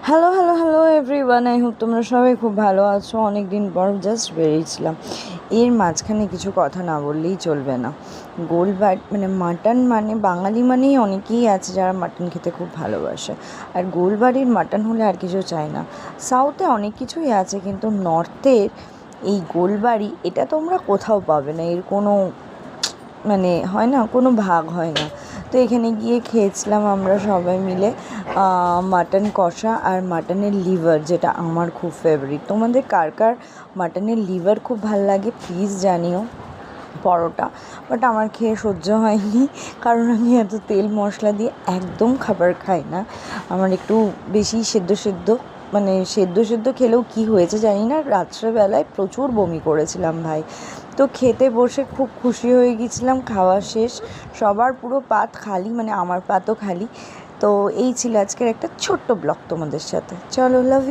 Hello hello hello everyone, I hope তোমরা সবাই খুব ভালো আছো। অনেক দিন পর জাস্ট বেরিয়েছিলাম। এর মাঝখানে কিছু কথা না বললেই চলবে না। গোলবাড়ি মানে মাটন, মানে বাঙালি মানেই অনেকেই আছে যারা মাটন খেতে খুব ভালোবাসে, আর গোলবাড়ির মাটন হলে আর কিছু চাই না। সাউথে অনেক কিছুই আছে, কিন্তু নর্থের এই গোলবাড়ি, এটা তোমরা কোথাও পাবে না। এর কোনো মানে হয় না, কোনো ভাগ হয় না। তো এখানে গিয়ে খেয়েছিলাম আমরা সবাই মিলে মাটন কষা আর মাটনের লিভার, যেটা আমার খুব ফেভারিট। তোমাদের কার কার মাটনের লিভার খুব ভাল লাগে প্লিজ জানিও। পরোটা, বাট আমার খেয়ে সহ্য হয়নি, কারণ আমি এত তেল মশলা দিয়ে একদম খাবার খাই না। আমার একটু বেশি সেদ্ধ সেদ্ধ, মানে সেদ্ধ সেদ্ধ খেলেও কি হয়েছে জানি না, রাত্রেবেলায় প্রচুর বমি করেছিলাম ভাই। তো খেতে বসে খুব খুশি হয়ে গেছিলাম। খাওয়া শেষ, সবার পুরো পাত খালি, মানে আমার পাতও খালি। তো এই ছিল আজকের একটা ছোট্ট ব্লগ তোমাদের সাথে। চলো, লাভ ইউ।